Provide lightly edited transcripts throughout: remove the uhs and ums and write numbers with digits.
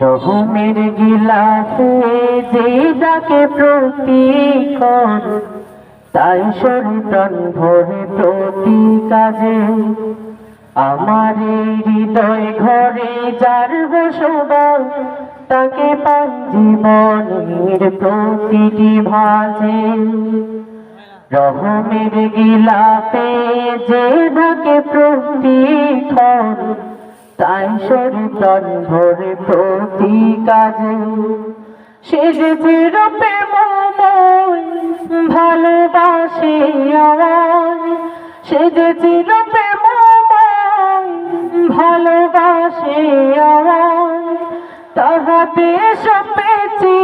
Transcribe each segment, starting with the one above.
রহমের গিলাফে যে ডাকে প্রতিক্ষণ, তাই শরীরতন ভরে প্রতি কাজে। আমার এই হৃদয় ঘরে যার বসবাস, তাকে পাই জীবনের প্রতিটি ভাজে। রহমের গিলাফে যে ডাকে প্রতিক্ষণ, তাই শরীরতন ভরে প্রতি কাজে। সে যে চিরপ্রেমময় ভালোবাসে আমায়, সে যে চিরপ্রেমময় ভালোবাসে আমায়, তাহাতে সপেছি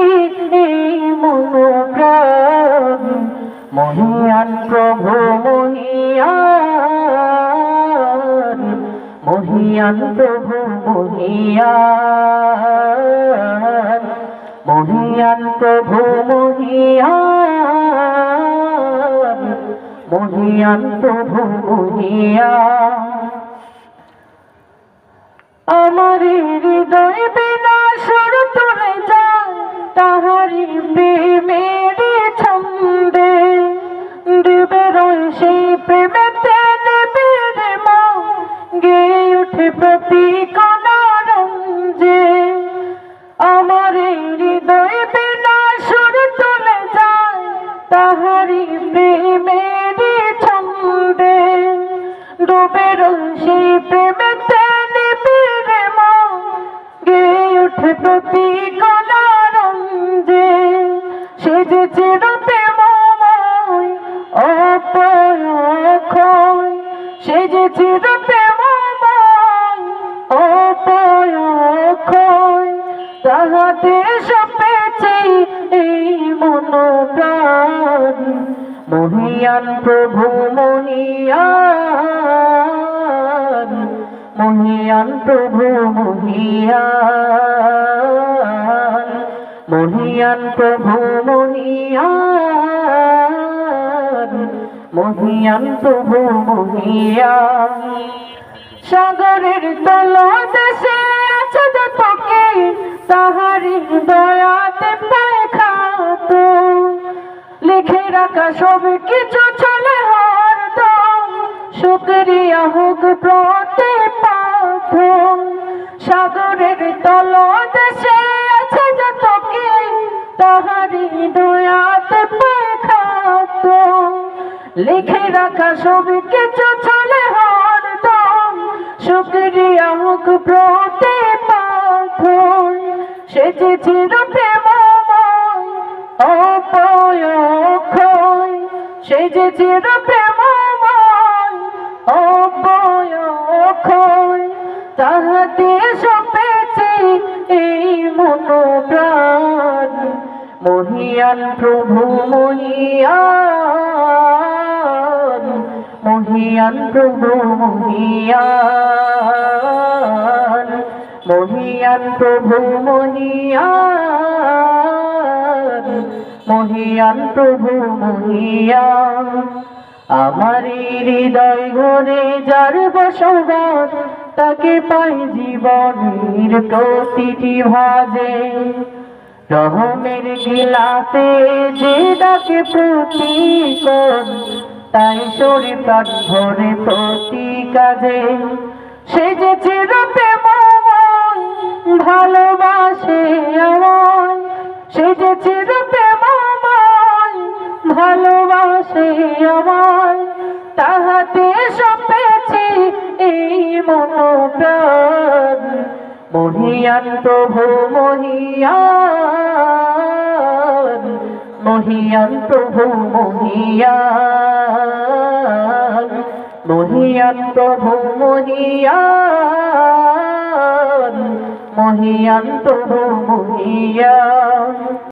এই মনোপ্রাণ। মহিয়ান প্রভু মহিয়ান, মহিয়ান প্রভু মহিয়ান, মহিয়ান প্রভু মহিয়ান, মহিয়ান প্রভু মহিয়ান। আমার হৃদয় বিনাশের তুলে যায় তাহারি প্রেমের ছন্দে, ডুবে রয় সেই প্রেমেতে নিবিড় মন, গেয়ে ওঠে প্রতি কণারঞ্জে। আমার হৃদয় বিনাশের তুলে যায় তাহারি প্রেমের ছন্দে, ডুবে রয় সেই প্রেমেতে নিবিড় মন, গেয়ে ওঠে প্রতি কণারঞ্জে। সে যে চিরপ্রেমময় অপরক্ষয়, সে যে চিরপ্রেমময় অপরক্ষয়, তাহাতে সপেছি এই মনোপ্রাণ। মহিয়ান প্রভু মহিয়ান, মহিয়ান প্রভু মহিয়ান, মহিয়ান প্রভু মহিয়ান, মহিয়ান প্রভু মহিয়ান। সাগরের তলদেশে আছে যতকে, তাহারি দয়াতে পায় খাত। লিখে রাখা সব কিছু চলে হরদম, শুকরিয়া হোক প্রতিপাত। সাগরের তলদেশে আছে যতকে, তাহারি দয়াতে পায় খাত। লিখে রাখা সব কিছু চলে হরদম, শুকরিয়া হোক প্রতিপাত। সে যে চিরপ্রেমময় অপরক্ষয়, সে যে চিরপ্রেমময় অপরক্ষয়, তাহাতে সপেছি এই মনোপ্রাণ। মহিয়ান প্রভু মহিয়ান, মহিয়ান প্রভু মহিয়ান, মহিয়ান প্রভু মহিয়ান, মহিয়ান প্রভু মহিয়ান। আমার হৃদয় ঘরে যার বসবাস, তাকে পাই জীবনের প্রতিটি ভাজে। রহমের গিলাফে যে ডাকে প্রতিক্ষণ, তাই শরীরতন ভরে প্রতি কাজে। সে যে চিরপ্রেমময় ভালোবাসে আমায়, সে যে চিরপ্রেমময় ভালোবাসে আমায়, তাহাতে সপেছি এই মনোপ্রাণ। মহিয়ান প্রভু মহিয়ান, মহিয়ান প্রভু মহিয়ান, মহিয়ান প্রভু মহিয়ান, মহিয়ান প্রভু মহিয়ান।